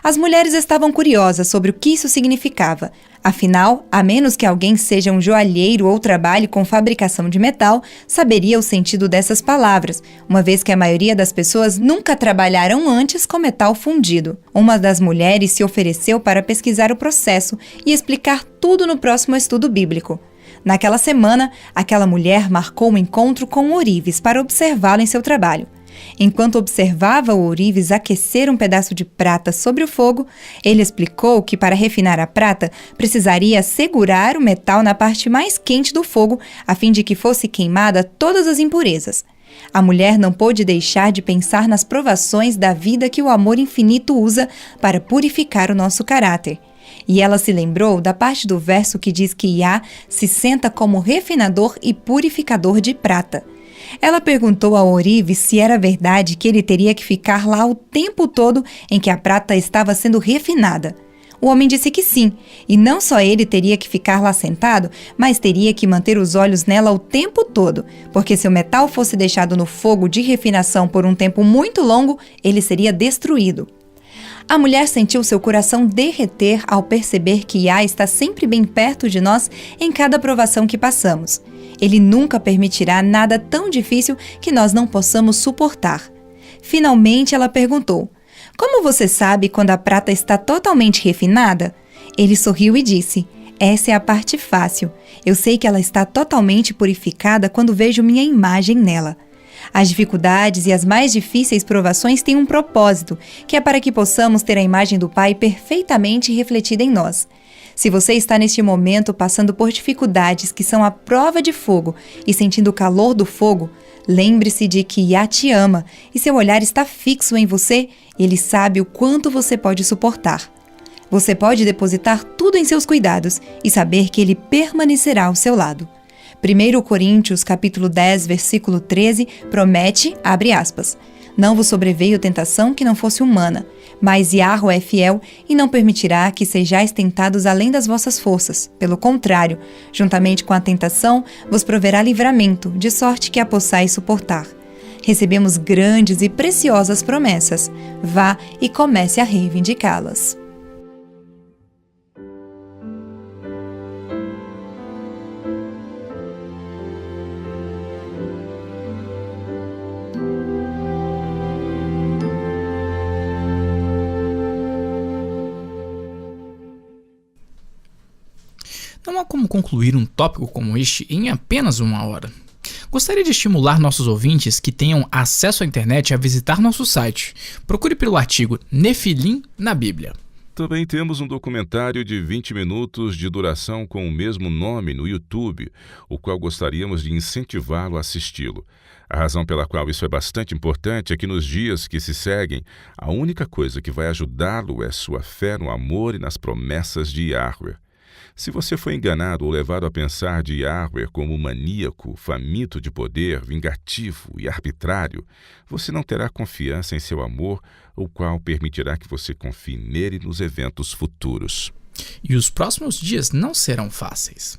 As mulheres estavam curiosas sobre o que isso significava. Afinal, a menos que alguém seja um joalheiro ou trabalhe com fabricação de metal, saberia o sentido dessas palavras, uma vez que a maioria das pessoas nunca trabalharam antes com metal fundido. Uma das mulheres se ofereceu para pesquisar o processo e explicar tudo no próximo estudo bíblico. Naquela semana, aquela mulher marcou um encontro com o ourives para observá-lo em seu trabalho. Enquanto observava o ourives aquecer um pedaço de prata sobre o fogo, ele explicou que para refinar a prata precisaria segurar o metal na parte mais quente do fogo a fim de que fosse queimada todas as impurezas. A mulher não pôde deixar de pensar nas provações da vida que o amor infinito usa para purificar o nosso caráter. E ela se lembrou da parte do verso que diz que Yah se senta como refinador e purificador de prata. Ela perguntou ao ourives se era verdade que ele teria que ficar lá o tempo todo em que a prata estava sendo refinada. O homem disse que sim, e não só ele teria que ficar lá sentado, mas teria que manter os olhos nela o tempo todo, porque se o metal fosse deixado no fogo de refinação por um tempo muito longo, ele seria destruído. A mulher sentiu seu coração derreter ao perceber que Yah está sempre bem perto de nós em cada provação que passamos. Ele nunca permitirá nada tão difícil que nós não possamos suportar. Finalmente ela perguntou: Como você sabe quando a prata está totalmente refinada? Ele sorriu e disse: essa é a parte fácil. Eu sei que ela está totalmente purificada quando vejo minha imagem nela. As dificuldades e as mais difíceis provações têm um propósito, que é para que possamos ter a imagem do Pai perfeitamente refletida em nós. Se você está neste momento passando por dificuldades que são a prova de fogo e sentindo o calor do fogo, lembre-se de que Yah te ama e seu olhar está fixo em você e Ele sabe o quanto você pode suportar. Você pode depositar tudo em seus cuidados e saber que Ele permanecerá ao seu lado. 1 Coríntios, capítulo 10, versículo 13, promete, abre aspas, não vos sobreveio tentação que não fosse humana, mas Yahweh é fiel e não permitirá que sejais tentados além das vossas forças. Pelo contrário, juntamente com a tentação, vos proverá livramento, de sorte que a possais suportar. Recebemos grandes e preciosas promessas. Vá e comece a reivindicá-las. Não há como concluir um tópico como este em apenas uma hora. Gostaria de estimular nossos ouvintes que tenham acesso à internet a visitar nosso site. Procure pelo artigo Nefilim na Bíblia. Também temos um documentário de 20 minutos de duração com o mesmo nome no YouTube, o qual gostaríamos de incentivá-lo a assisti-lo. A razão pela qual isso é bastante importante é que nos dias que se seguem, a única coisa que vai ajudá-lo é sua fé no amor e nas promessas de Yahweh. Se você foi enganado ou levado a pensar de Yahweh como maníaco, faminto de poder, vingativo e arbitrário, você não terá confiança em seu amor, o qual permitirá que você confie nele nos eventos futuros. E os próximos dias não serão fáceis.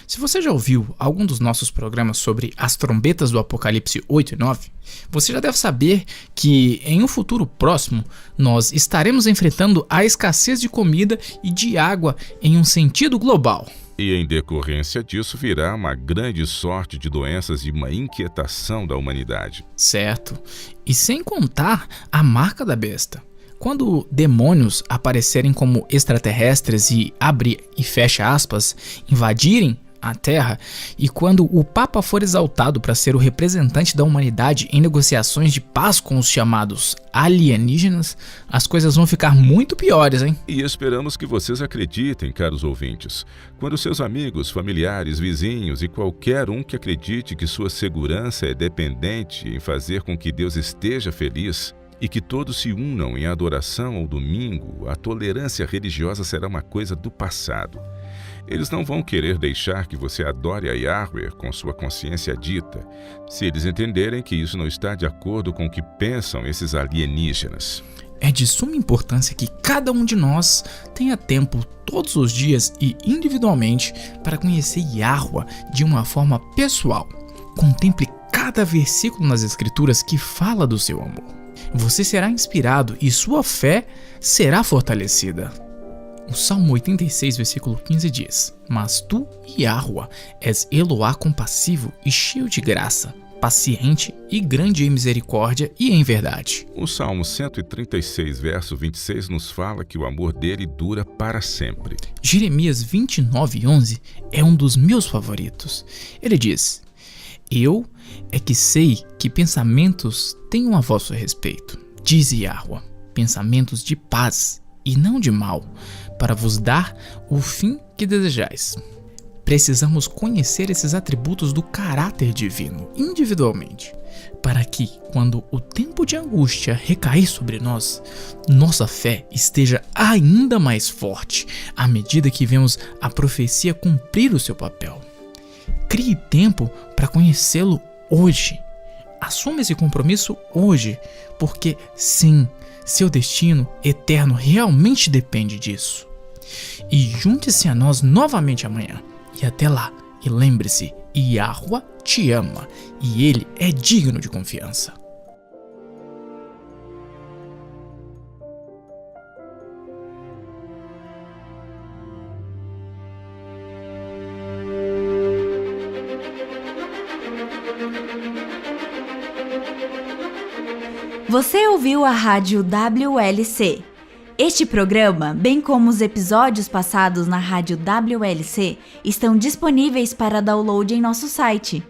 Se você já ouviu algum dos nossos programas sobre as trombetas do Apocalipse 8 e 9, você já deve saber que em um futuro próximo nós estaremos enfrentando a escassez de comida e de água em um sentido global. E em decorrência disso virá uma grande sorte de doenças e uma inquietação da humanidade. Certo. E sem contar a marca da besta. Quando demônios aparecerem como extraterrestres e, abre e fecha aspas, invadirem a Terra, e quando o Papa for exaltado para ser o representante da humanidade em negociações de paz com os chamados alienígenas, as coisas vão ficar muito piores, hein? E esperamos que vocês acreditem, caros ouvintes. Quando seus amigos, familiares, vizinhos e qualquer um que acredite que sua segurança é dependente em fazer com que Deus esteja feliz, e que todos se unam em adoração ao domingo, a tolerância religiosa será uma coisa do passado. Eles não vão querer deixar que você adore a Yahweh com sua consciência dita, se eles entenderem que isso não está de acordo com o que pensam esses alienígenas. É de suma importância que cada um de nós tenha tempo todos os dias e individualmente para conhecer Yahweh de uma forma pessoal. Contemple cada versículo nas Escrituras que fala do seu amor. Você será inspirado e sua fé será fortalecida. O Salmo 86, versículo 15 diz: Mas tu, Yahweh, és Eloá compassivo e cheio de graça, paciente e grande em misericórdia e em verdade. O Salmo 136, verso 26 nos fala que o amor dele dura para sempre. Jeremias 29:11 é um dos meus favoritos. Ele diz: Eu é que sei que pensamentos tenho a vosso respeito, diz Yahweh, pensamentos de paz e não de mal, para vos dar o fim que desejais. Precisamos conhecer esses atributos do caráter divino individualmente, para que, quando o tempo de angústia recair sobre nós, nossa fé esteja ainda mais forte à medida que vemos a profecia cumprir o seu papel. Crie tempo para conhecê-lo hoje. Assuma esse compromisso hoje, porque sim, seu destino eterno realmente depende disso. E junte-se a nós novamente amanhã. E até lá, e lembre-se, Yahweh te ama e ele é digno de confiança. Você ouviu a rádio WLC. Este programa, bem como os episódios passados na rádio WLC, estão disponíveis para download em nosso site.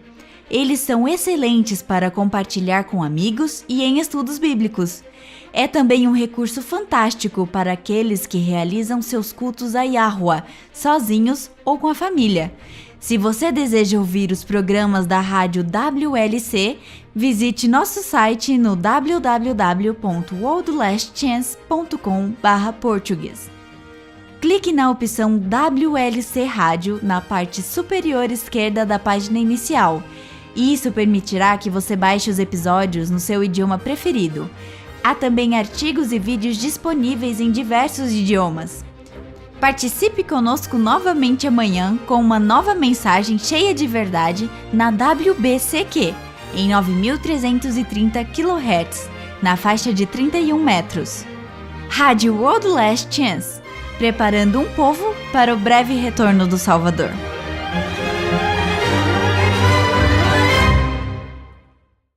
Eles são excelentes para compartilhar com amigos e em estudos bíblicos. É também um recurso fantástico para aqueles que realizam seus cultos a Yahuwah, sozinhos ou com a família. Se você deseja ouvir os programas da rádio WLC, visite nosso site no www.worldlastchance.com/português. Clique na opção WLC Rádio na parte superior esquerda da página inicial. Isso permitirá que você baixe os episódios no seu idioma preferido. Há também artigos e vídeos disponíveis em diversos idiomas. Participe conosco novamente amanhã com uma nova mensagem cheia de verdade na WBCQ, em 9.330 kHz, na faixa de 31 metros. Rádio World Last Chance, preparando um povo para o breve retorno do Salvador.